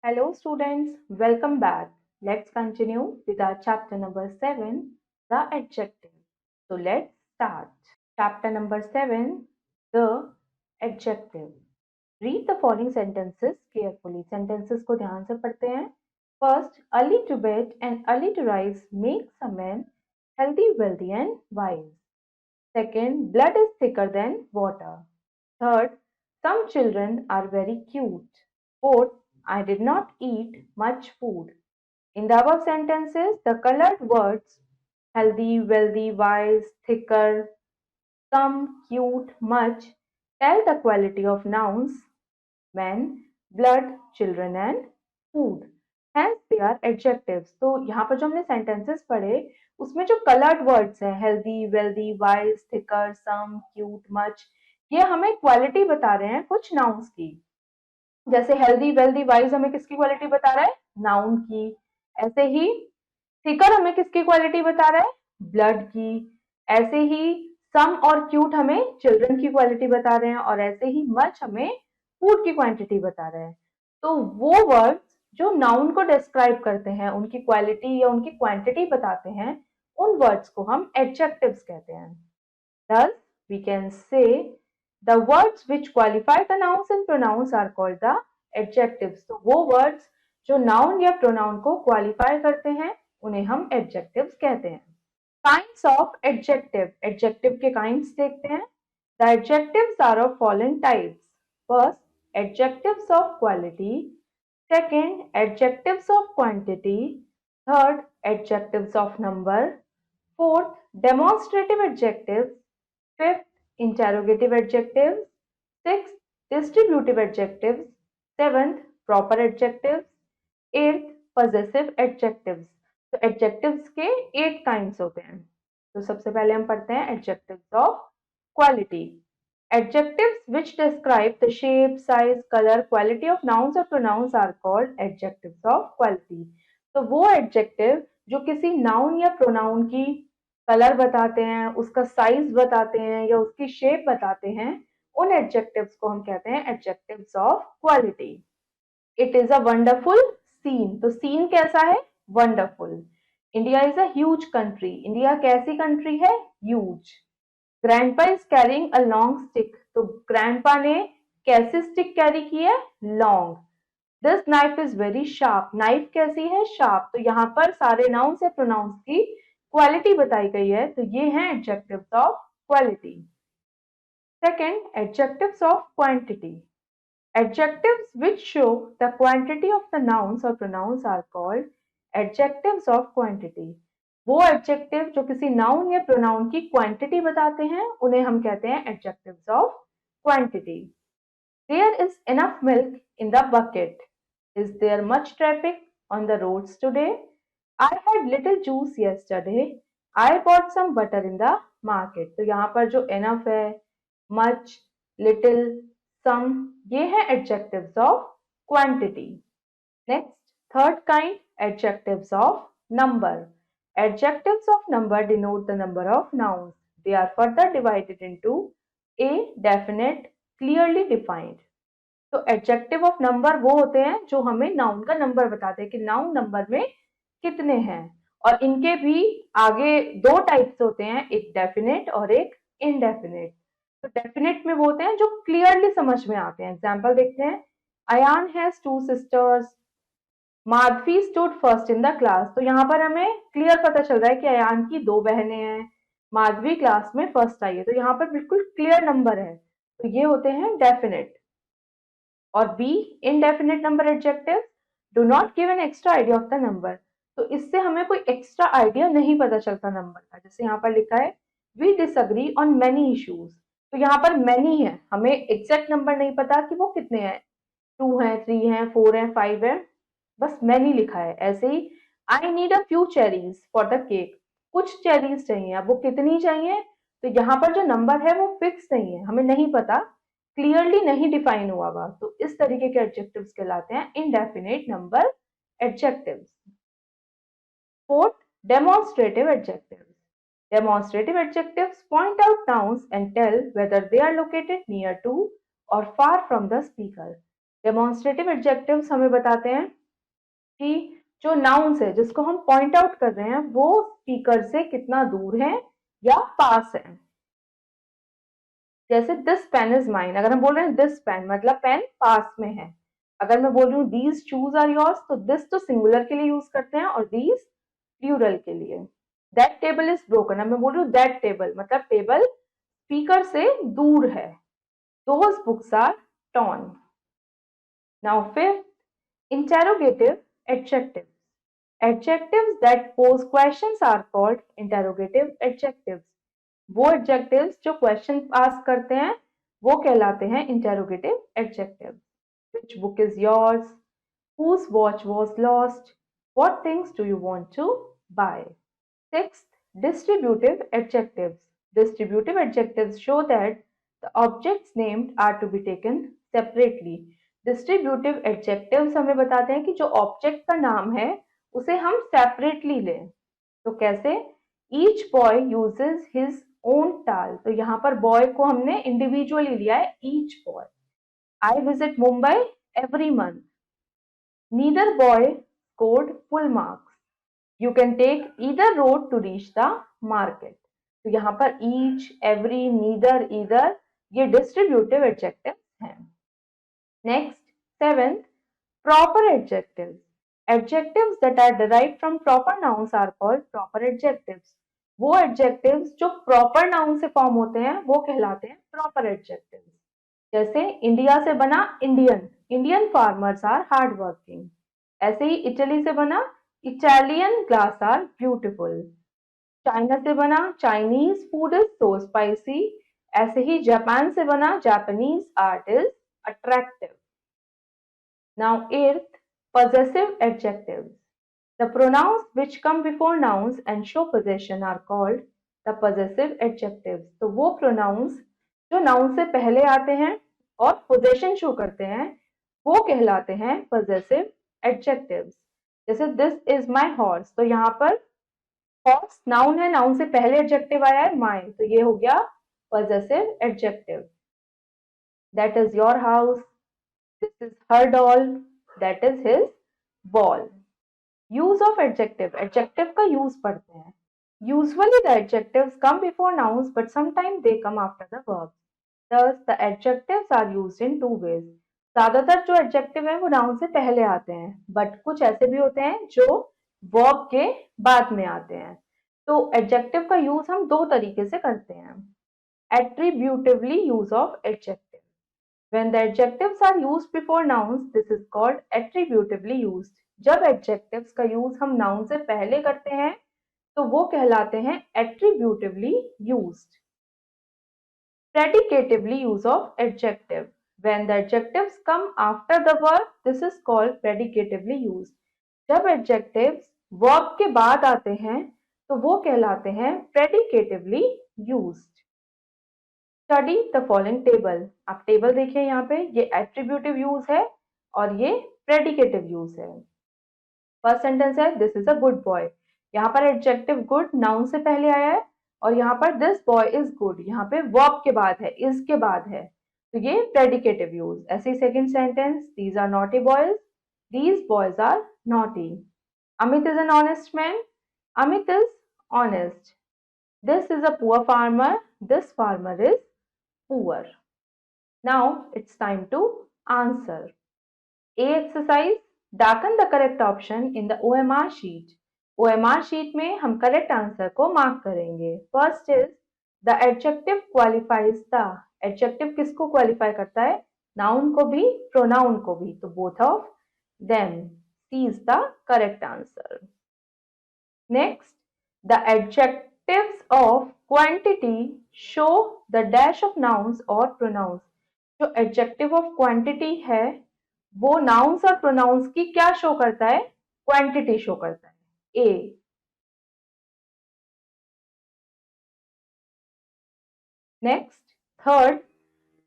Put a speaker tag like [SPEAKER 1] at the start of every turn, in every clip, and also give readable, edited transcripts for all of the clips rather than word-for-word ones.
[SPEAKER 1] Hello students, welcome back. Let's continue with our chapter number 7, the adjective. So let's start. Chapter number 7, the adjective. Read the following sentences carefully. Sentences को ध्यान से पढ़ते हैं. First, early to bed and early to rise makes a man healthy, wealthy and wise. Second, blood is thicker than water. Third, some children are very cute. Fourth, I did not eat much food. In the above sentences, the colored words healthy, wealthy, wise, thicker, some, cute, much tell the quality of nouns men, blood, children and food. Hence they are adjectives. तो यहाँ पर जो हमने sentences पढ़े उसमें जो colored words हैं healthy, wealthy, wise, thicker, some, cute, much ये हमें quality बता रहे हैं कुछ nouns की. जैसे healthy, wealthy, wise हमें किसकी quality बता रहा है? Noun की. ऐसे ही थिकर हमें किसकी क्वालिटी बता रहा है? ब्लड की. ऐसे ही सम और क्यूट हमें चिल्ड्रन की क्वालिटी बता रहे हैं और ऐसे ही मच हमें फूड की क्वांटिटी बता रहे हैं. तो वो वर्ड्स जो नाउन को डिस्क्राइब करते हैं उनकी क्वालिटी या उनकी क्वांटिटी बताते हैं उन वर्ड्स को हम एडजेक्टिव्स कहते हैं. Thus, we can say the words which qualify the nouns and pronouns are called the adjectives. तो वो words जो noun या pronoun को qualify करते हैं उन्हें हम adjectives कहते हैं. Kinds of adjective. Adjective के kinds देखते हैं. The adjectives are of following types. First, adjectives of quality. Second, adjectives of quantity. Third, adjectives of number. Fourth, demonstrative adjectives. Fifth, interrogative adjectives. Sixth, distributive adjectives. Seventh, proper adjectives. Eighth, possessive adjectives. तो adjectives के 8 kinds होते हैं. तो सबसे पहले हम पढ़ते हैं adjectives of quality. Adjectives which describe the shape, size, color, quality of nouns or pronouns are called adjectives of quality. तो वो adjective जो किसी noun या pronoun की कलर बताते हैं, उसका साइज बताते हैं या उसकी शेप बताते हैं, उन एडजेक्टिव्स को हम कहते हैं adjectives of quality. It is a wonderful scene. तो सीन कैसा है? Wonderful. India is a huge country. India कैसी कंट्री है? Huge. Grandpa is carrying a long stick. तो ग्रैंडपा ने कैसी स्टिक कैरी की है? Long. This knife is very sharp. Knife कैसी है? शार्प. तो यहाँ पर सारे नाउन्स या प्रोनाउंस की क्वालिटी बताई गई है. तो ये हैं adjectives of quality. Second, adjectives of quantity. Adjectives which show the quantity of the nouns or pronouns are called adjectives of quantity. वो adjective जो किसी noun या pronoun की quantity बताते हैं उन्हें हम कहते हैं adjectives of quantity. There is enough milk in the bucket. Is there much traffic on the roads today? I had little juice yesterday. I bought some butter in the market. तो यहाँ पर जो enough है, much, little, some ये है adjectives of quantity. Next, third kind, adjectives of number. Adjectives of number denote the number of nouns. They are further divided into a definite, clearly defined. तो adjective of number वो होते हैं जो हमें noun का number बताते हैं कि नाउन नंबर में कितने हैं. और इनके भी आगे दो टाइप्स होते हैं, एक डेफिनेट और एक इनडेफिनेट. तो डेफिनेट में वो होते हैं जो क्लियरली समझ में आते हैं. एग्जाम्पल देखते हैं. Ayaan has 2 sisters. Madhavi stood first in the class. तो यहाँ पर हमें क्लियर पता चल रहा है कि अयान की 2 बहनें हैं, माधवी क्लास में फर्स्ट आई है. तो यहाँ पर बिल्कुल क्लियर नंबर है. तो ये होते हैं डेफिनेट. और B, indefinite number adjective do not give an extra idea of the number. तो इससे हमें कोई एक्स्ट्रा आइडिया नहीं पता चलता नंबर का. जैसे यहाँ पर लिखा है we disagree on many issues. तो यहाँ पर मेनी है, हमें एग्जैक्ट नंबर नहीं पता कि वो कितने हैं, 2 हैं, 3 हैं, 4 हैं, 5 है, बस मेनी लिखा है. ऐसे ही I need a few cherries for the cake. कुछ चेरीज चाहिए. अब वो कितनी चाहिए? तो यहाँ पर जो नंबर है वो फिक्स नहीं है, हमें नहीं पता, क्लियरली नहीं डिफाइन हुआ हुआ. तो इस तरीके के एडजेक्टिव्स कहलाते हैं indefinite number adjectives. Fourth, demonstrative adjectives. Demonstrative adjectives point out nouns and tell whether they are located near to or far from the speaker. Demonstrative adjectives हमें बताते हैं कि जो नाउन्स है जिसको हम पॉइंट आउट कर रहे हैं वो स्पीकर से कितना दूर है या पास है। जैसे दिस पेन इज माइन, अगर हम बोल रहे हैं दिस पेन मतलब पेन पास में है। अगर मैं बोल रही हूँ दीज शूज आर योर्स, तो दिस तो सिंगुलर के लिए यूज करते हैं और दीज प्लूरल के लिए। दैट टेबल इज ब्रोकन, अब मैं बोल रही हूँ दैट टेबल मतलब टेबल स्पीकर से दूर है। Those books are torn. Now fifth, interrogative adjectives. Adjectives that pose questions are called interrogative adjectives. वो adjectives जो question ask करते हैं वो कहलाते हैं interrogative adjectives. Which book is yours? Whose watch was lost? What things do you want to buy? Sixth, distributive adjectives. Distributive adjectives show that the objects named are to be taken separately. Distributive adjectives हमें बताते हैं कि जो object का नाम है उसे हम सेपरेटली लें। तो कैसे? Each boy uses his own टाल, तो यहाँ पर बॉय को हमने इंडिविजुअली लिया है, each boy. I visit Mumbai every month. Neither boy scored full marks. You can take either road to reach the market. तो यहाँ पर ईच, एवरी, नीदर, ईदर ये डिस्ट्रीब्यूटिव एडजेक्टिव हैं। Next, seventh, proper adjectives. Adjectives that are derived from proper nouns are called proper adjectives. वो adjectives जो proper noun से form होते हैं वो कहलाते हैं proper adjectives. जैसे इंडिया से बना Indian, Indian farmers are hard working. ऐसे ही इटली से बना Italian glass are beautiful. China से बना Chinese food is so spicy. ऐसे ही जापान से बना Japanese art is attractive. Now, eighth, possessive adjectives. The pronouns which come before nouns and show possession are called the possessive adjectives. तो वो pronouns जो noun से पहले आते हैं और possession show करते हैं वो कहलाते हैं possessive adjectives. जैसे this is my horse, तो यहाँ पर horse noun है, noun से पहले adjective आया है my, तो ये हो गया possessive adjective. That is your house. This is her doll. That is his ball. Use of adjective. Adjective का use पढ़ते हैं. Usually the adjectives come before nouns, but sometimes they come after the verbs. Thus, the adjectives are used in two ways. ज्यादातर जो adjective है वो noun से पहले आते हैं, but कुछ ऐसे भी होते हैं जो verb के बाद में आते हैं. तो adjective का use हम दो तरीके से करते हैं. Attributively use of adjective. When the adjectives are used before nouns, this is called attributively used. जब adjectives का use हम noun से पहले करते हैं तो वो कहलाते हैं attributively used. Predicatively use of adjective. When the adjectives come after the verb, this is called predicatively used. जब adjectives verb के बाद आते हैं तो वो कहलाते हैं predicatively used. Study the following table. आप टेबल देखिए यहाँ पे, ये एट्रीब्यूटिव यूज है और ये प्रेडिकेटिव यूज है। फर्स्ट सेंटेंस है this is a good boy, यहाँ पर एडजेक्टिव गुड नाउन से पहले आया है और यहाँ पर दिस बॉय इज गुड यहाँ पे वर्ब के बाद है, इज के बाद है, तो ये प्रेडिकेटिव यूज। ऐसे ही second sentence these are naughty boys, these boys are naughty. Amit is an honest man, Amit is honest. This is a poor farmer, this farmer is poor. Now it's time to answer. A exercise, darken the correct option in the OMR sheet. OMR sheet में हम correct answer को mark करेंगे. First is the adjective qualifies the. Adjective किसको qualify करता है? Noun को भी, pronoun को भी. तो both of them. C is the correct answer. Next, the adjectives of quantity show the dash of nouns or pronouns. जो adjective of quantity है वो nouns और pronouns की क्या show करता है? Quantity show करता है. A. Next, third,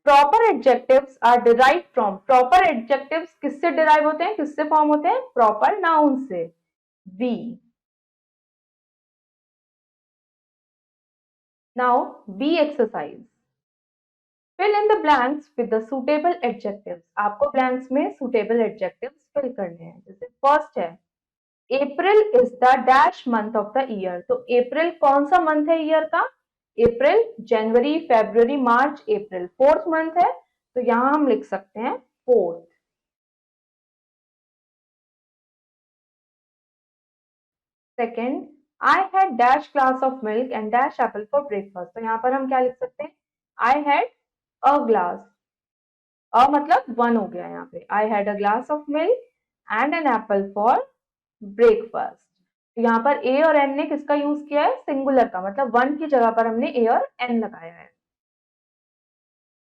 [SPEAKER 1] proper adjectives are derived from. Proper adjectives किससे derive होते हैं, किससे form होते हैं? Proper noun से. B. Now, B exercise. Fill in the blanks with the suitable adjectives. आपको ब्लैंक्स में सुटेबल एडजेक्टिव्स फिल करने हैं। जैसे फर्स्ट है, April is the dash month of the year. तो अप्रैल कौन सा मंथ है ईयर का? अप्रैल, जनवरी, फरवरी, मार्च, अप्रैल फोर्थ मंथ है, तो यहां हम लिख सकते हैं fourth. Second, I had dash glass of milk and dash Apple for breakfast. तो यहाँ पर हम क्या लिख सकते हैं? आई हैड अ ग्लास, अ मतलब वन हो गया यहाँ पे। I had a glass of milk and an apple for breakfast. तो यहाँ पर ए और एन ने किसका यूज किया है? सिंगुलर का, मतलब वन की जगह पर हमने ए और एन लगाया है।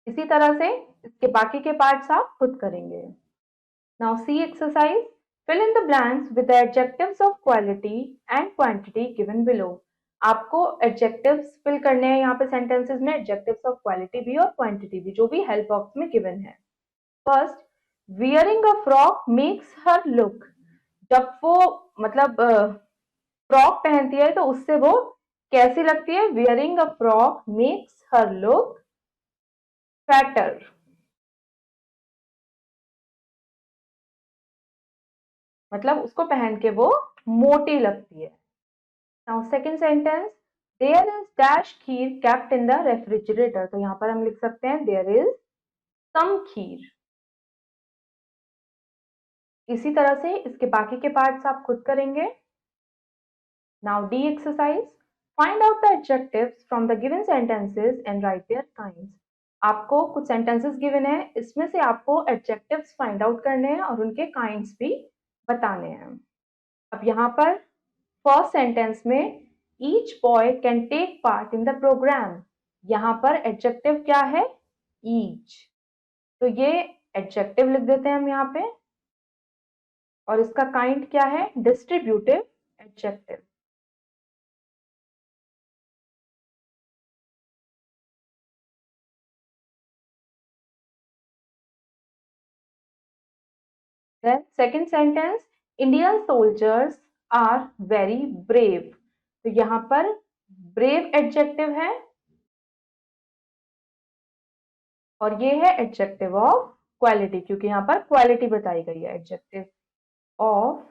[SPEAKER 1] इसी तरह से इसके बाकी के पार्ट्स आप खुद करेंगे। Now see exercise, fill in the blanks with the adjectives of quality and quantity given below। आपको एडजेक्टिव्स फिल करने हैं यहाँ पे सेंटेंसेस में, एडजेक्टिव्स ऑफ क्वालिटी भी और क्वांटिटी भी, जो भी हेल्प बॉक्स में गिवन है। First, wearing a frock makes her look. जब वो मतलब फ्रॉक पहनती है तो उससे वो कैसी लगती है? Wearing a frock makes her look fatter. मतलब उसको पहन के वो मोटी लगती है। Now second sentence, there is dash kheer kept in the refrigerator. तो यहाँ पर हम लिख सकते हैं देयर इज सम खीर। इसी तरह से इसके बाकी के पार्ट्स आप खुद करेंगे। Now D exercise, find out the adjectives from the given sentences and write their kinds. आपको कुछ सेंटेंसेस गिवन है, इसमें से आपको एडजेक्टिव्स फाइंड आउट करने हैं और उनके काइंड्स भी बताने हैं। अब यहाँ पर फर्स्ट सेंटेंस में each boy can take part in the programme. यहाँ पर एडजेक्टिव क्या है? ईच। तो ये एडजेक्टिव लिख देते हैं हम यहाँ पे, और इसका काइंड क्या है? Distributive adjective. Then second sentence, Indian soldiers are very brave. तो यहाँ पर ब्रेव एडजेक्टिव है, और ये है एडजेक्टिव ऑफ क्वालिटी, क्योंकि यहाँ पर क्वालिटी बताई गई है। Adjective of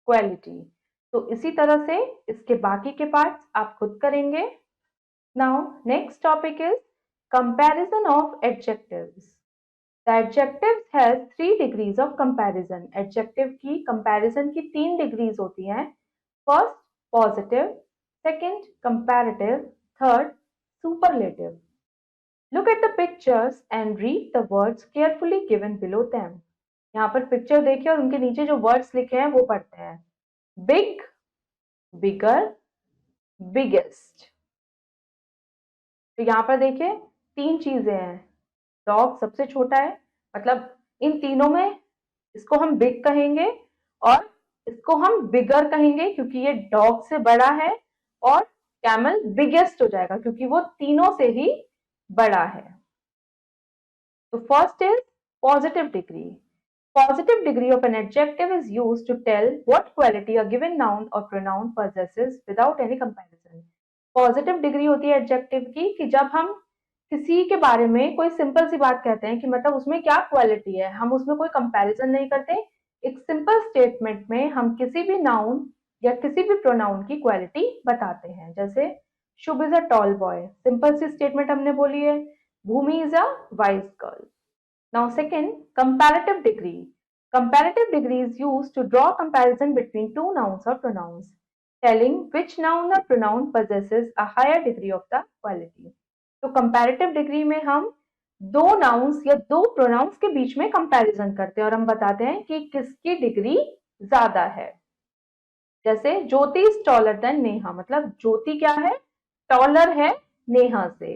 [SPEAKER 1] quality. तो इसी तरह से इसके बाकी के पार्ट्स आप खुद करेंगे। Now next topic is comparison of adjectives. The adjectives has 3 degrees of comparison. Adjective की कंपैरिजन की 3 डिग्रीज होती हैं। First positive, second comparative, third superlative. Look at the pictures and read the words carefully given below them. यहाँ पर picture देखिए और उनके नीचे जो वर्ड्स लिखे हैं वो पढ़ते हैं। बिग, बिगर, बिगेस्ट। तो यहाँ पर देखिए 3 चीजें हैं। डॉग सबसे छोटा है, मतलब इन तीनों में इसको हम बिग कहेंगे और इसको हम बिगर कहेंगे क्योंकि ये डॉग से बड़ा है, और कैमल बिगेस्ट हो जाएगा क्योंकि वो तीनों से ही बड़ा है। तो first is positive degree. Positive degree of an adjective is used to tell what quality a given noun or pronoun possesses without any comparison। Positive degree होती है adjective की कि जब हम किसी के बारे में कोई सिंपल सी बात कहते हैं कि मतलब उसमें क्या क्वालिटी है, हम उसमें कोई कंपैरिजन नहीं करते। एक सिंपल स्टेटमेंट में हम किसी भी नाउन या किसी भी प्रोनाउन की क्वालिटी बताते हैं। जैसे Shubh is a tall boy, simple सी स्टेटमेंट हमने बोली है। Bhumi is a wise girl. Now second, comparative degree. Comparative degree is used to draw comparison between two nouns or pronouns, telling which noun or pronoun possesses a higher degree of the quality। तो comparative degree में हम दो nouns या दो pronouns के बीच में comparison करते हैं और हम बताते हैं कि किसकी डिग्री ज्यादा है। जैसे Jyoti is taller than Neha, मतलब ज्योति क्या है? टॉलर है नेहा से।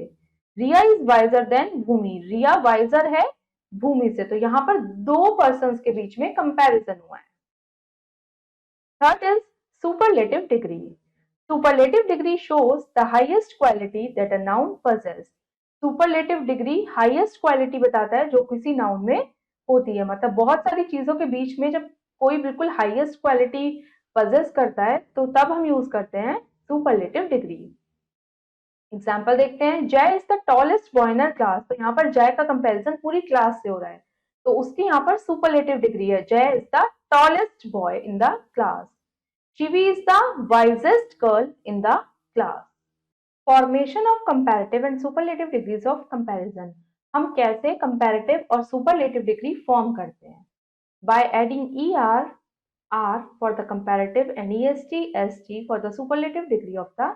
[SPEAKER 1] Riya is wiser than Bhumi, Riya wiser है भूमि से। तो यहाँ पर दो पर्सन के बीच में कंपैरिजन हुआ है। Third is superlative degree. Superlative degree shows the highest quality that a noun possess। Superlative degree highest quality बताता है जो किसी नाउन में होती है। मतलब बहुत सारी चीजों के बीच में जब कोई बिल्कुल हाईएस्ट क्वालिटी possess करता है तो तब हम यूज करते हैं सुपरलेटिव डिग्री। एग्जाम्पल देखते हैं, Jay is the tallest boy in our class. तो यहाँ पर जय का कंपैरिजन पूरी क्लास से हो रहा है, तो उसकी यहाँ पर सुपरलेटिव डिग्री है, जय is the tallest boy in the class. Shivi is the wisest girl in the class. Formation of comparative and superlative degrees of comparison. हम कैसे कंपैरेटिव और सुपरलेटिव डिग्री फॉर्म करते हैं? By adding ER R for the comparative and EST for the superlative degree of the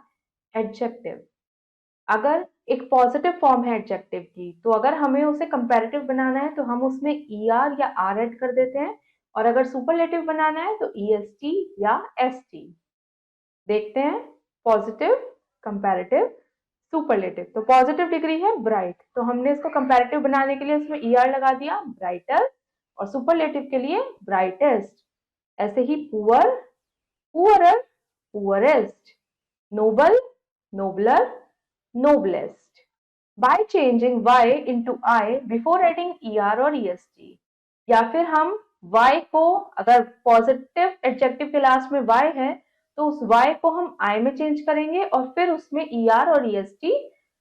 [SPEAKER 1] adjective। अगर एक positive form है adjective की, तो अगर हमें उसे कंपैरेटिव बनाना है तो हम उसमें या R ऐड कर देते हैं, और अगर सुपरलेटिव बनाना है तो EST या ST। देखते हैं पॉजिटिव, कंपैरेटिव, सुपरलेटिव। तो पॉजिटिव डिग्री है ब्राइट, तो हमने इसको कंपैरेटिव बनाने के लिए उसमें ER लगा दिया, ब्राइटर, और सुपरलेटिव के लिए ब्राइटेस्ट। ऐसे ही poor, poorer, poorest, noble, nobler, noblest। By changing y into I before adding ER और EST, या फिर हम y को, अगर पॉजिटिव एडजेक्टिव के लास्ट में y है तो उस y को हम I में चेंज करेंगे और फिर उसमें ER और EST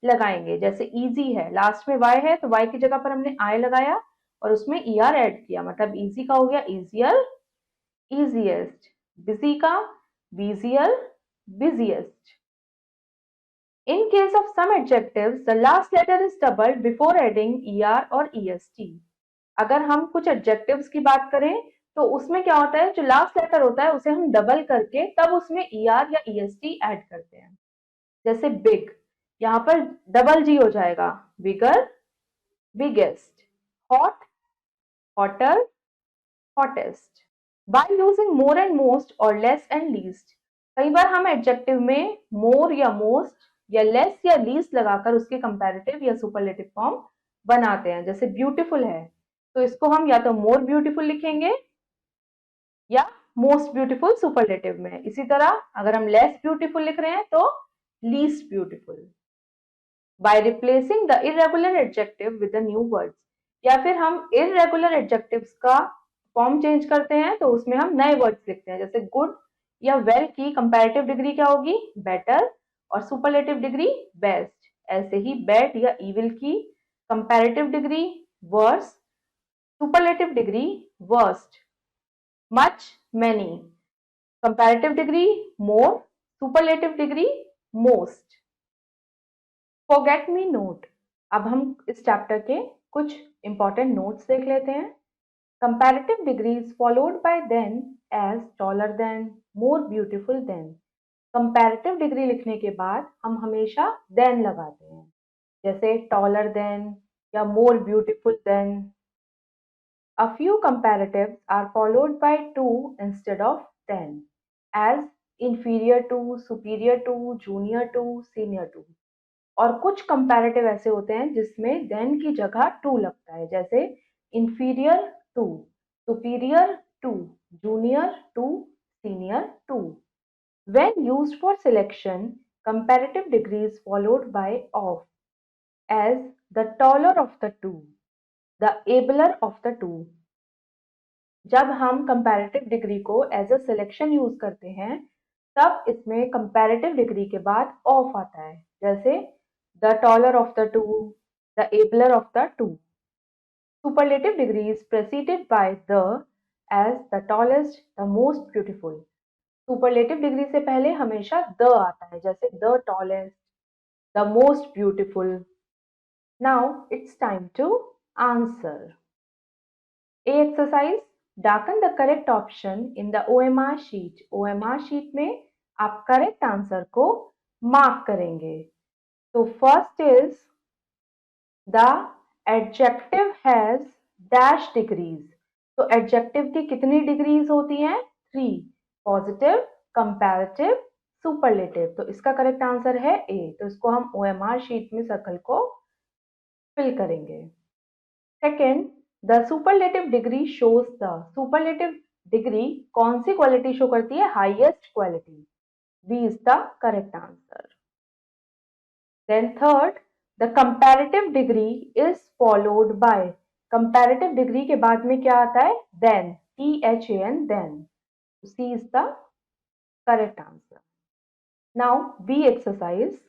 [SPEAKER 1] लगाएंगे। जैसे easy है, लास्ट में y है तो y की जगह पर हमने I लगाया और उसमें ER ऐड किया, मतलब easy का हो गया easier, easiest। busy का busier, busiest। In case of some adjectives, the last letter is doubled before adding ER और EST। अगर हम कुछ adjectives की बात करें तो उसमें क्या होता है, जो लास्ट लेटर होता है उसे हम डबल करके तब उसमें ER या EST ऐड करते हैं। जैसे big, यहाँ पर डबल G हो जाएगा, bigger, biggest। hot, hotter, hottest। By using more and most और less and least, कई बार हम एडजेक्टिव में more या most या लेस या लीस्ट लगाकर उसके कंपैरेटिव या सुपरलेटिव फॉर्म बनाते हैं। जैसे ब्यूटीफुल है तो इसको हम या तो मोर ब्यूटीफुल लिखेंगे या मोस्ट ब्यूटीफुल सुपरलेटिव में। इसी तरह अगर हम लेस ब्यूटीफुल लिख रहे हैं तो least beautiful. By replacing the irregular adjective with the new words, या फिर हम इरेगुलर एडजेक्टिव्स का फॉर्म चेंज करते हैं तो उसमें हम नए वर्ड्स लिखते हैं। जैसे गुड या वेल की कंपैरेटिव डिग्री क्या होगी, बेटर, और सुपरलेटिव डिग्री बेस्ट। ऐसे ही बैड या इविल की comparative degree worse, superlative degree worst. Much, many, comparative degree more, superlative degree most. Forget me note. अब हम इस चैप्टर के कुछ इंपॉर्टेंट नोट्स देख लेते हैं। Comparative degrees followed by than as taller than, more beautiful than. Comparative degree लिखने के बाद हम हमेशा देन लगाते हैं, जैसे टॉलर देन या मोर beautiful then. A few comparatives are followed by to instead of then, as inferior to, superior to, junior to, senior to। और कुछ कंपैरेटिव ऐसे होते हैं जिसमें देन की जगह टू लगता है, जैसे inferior to, superior to, junior to, senior to. When used for selection, comparative degree is followed by of, as the taller of the two, the abler of the two। जब हम comparative degree को as a selection use करते हैं तब इसमें comparative degree के बाद of आता है, जैसे the taller of the two, the abler of the two. Superlative degree is preceded by the, as the tallest, the most beautiful. Superlative degree से पहले हमेशा द आता है, जैसे the tallest, the most beautiful. Now it's time to answer. A exercise, darken the correct option in the OMR sheet। OMR sheet में आप correct answer को mark करेंगे। तो first is the adjective has dash degrees. तो adjective की कितनी degrees होती हैं, 3, पॉजिटिव, कंपैरेटिव, सुपरलेटिव। तो इसका करेक्ट आंसर है ए। तो इसको हम OMR शीट में सर्कल को फिल करेंगे। Second, the superlative degree shows the. Superlative degree कौन सी क्वालिटी शो करती है, highest quality. B is the correct answer. Then third, the comparative degree is followed by. Comparative degree के बाद में क्या आता है, then, THAN, then. C is the correct answer. Now B exercise.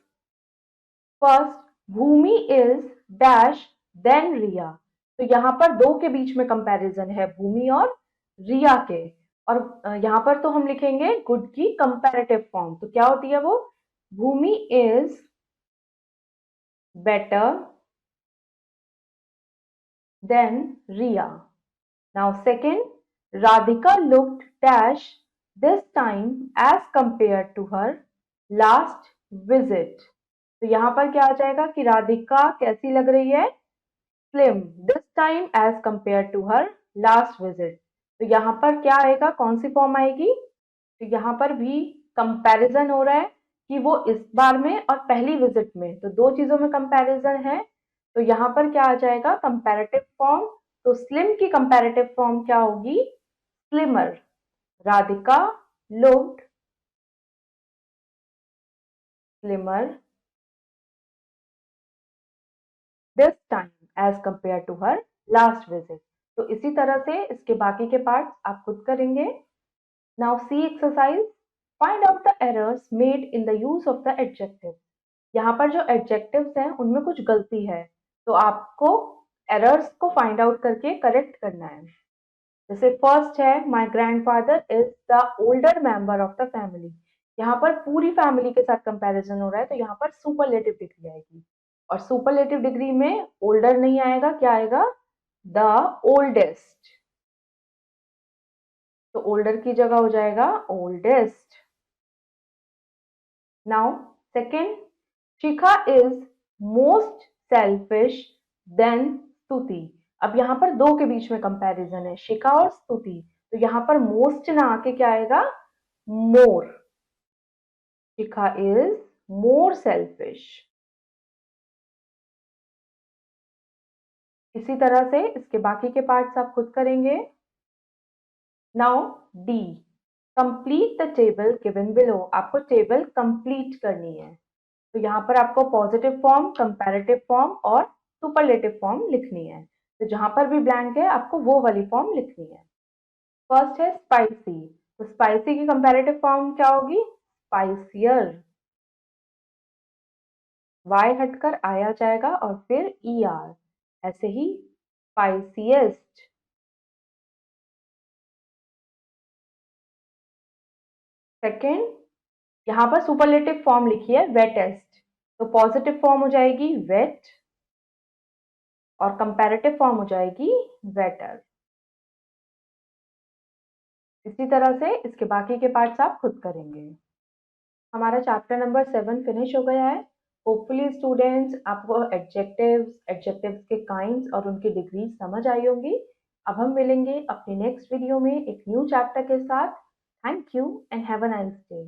[SPEAKER 1] First Bhumi is dash than Riya. तो यहाँ पर दो के बीच में कंपैरिजन है, भूमि और रिया के। और यहाँ पर तो हम लिखेंगे गुड की कंपैरेटिव फॉर्म। तो क्या होती है वो, Bhumi is better than Riya. Now second, Radhika looked dash this time as compare to her last visit. तो यहाँ पर क्या आ जाएगा कि राधिका कैसी लग रही है, slim, this time as compare to her last visit. तो यहाँ पर क्या आएगा, कौन सी फॉर्म आएगी, तो यहाँ पर भी कंपैरिजन हो रहा है कि वो इस बार में और पहली विजिट में, तो दो चीजों में कंपैरिजन है। तो यहाँ पर क्या आ जाएगा, कंपैरेटिव फॉर्म। तो स्लिम की कंपैरेटिव फॉर्म क्या होगी, slimmer. Radhika looked slimmer this time as compare to her last visit. तो इसी तरह से इसके बाकी के पार्ट्स आप खुद करेंगे। Now see exercise, find out the errors made in the use of the adjective. यहाँ पर जो एडजेक्टिव्स हैं उनमें कुछ गलती है, तो आपको एरर्स को फाइंड आउट करके करेक्ट करना है। जैसे फर्स्ट है, माई grandfather is the older member of the family. यहाँ पर पूरी फैमिली के साथ कंपैरिजन हो रहा है, तो यहाँ पर सुपरलेटिव डिग्री आएगी। और सुपरलेटिव डिग्री में ओल्डर नहीं आएगा, क्या आएगा, द ओल्डेस्ट। तो ओल्डर की जगह हो जाएगा oldest. Now second, Shikha is most selfish than Stuti. अब यहाँ पर दो के बीच में कंपैरिजन है, शिखा और स्तुति। तो यहाँ पर मोस्ट ना आके क्या आएगा, मोर। शिखा इज मोर सेल्फिश। इसी तरह से इसके बाकी के पार्ट्स आप खुद करेंगे। Now D, complete the table given below. आपको टेबल कंप्लीट करनी है। तो यहाँ पर आपको पॉजिटिव फॉर्म, कंपैरेटिव फॉर्म और सुपरलेटिव फॉर्म लिखनी है। तो जहां पर भी ब्लैंक है आपको वो वाली फॉर्म लिखनी है। फर्स्ट है स्पाइसी। तो स्पाइसी की कंपैरेटिव फॉर्म क्या होगी, स्पाइसियर। वाई हटकर आया जाएगा और फिर ई आर, ऐसे ही स्पाइसीएस्ट। सेकेंड, यहाँ पर सुपरलेटिव फॉर्म लिखी है वेटेस्ट। तो पॉजिटिव फॉर्म हो जाएगी वेट और कंपैरेटिव फॉर्म हो जाएगी वेटर। इसी तरह से इसके बाकी के पार्ट्स आप खुद करेंगे। हमारा चैप्टर नंबर 7 फिनिश हो गया है। होपफुली स्टूडेंट्स आपको एडजेक्टिव्स के काइंड्स और उनकी डिग्री समझ आई होंगी। अब हम मिलेंगे अपनी नेक्स्ट वीडियो में एक न्यू चैप्टर के साथ। Thank you and have a nice day.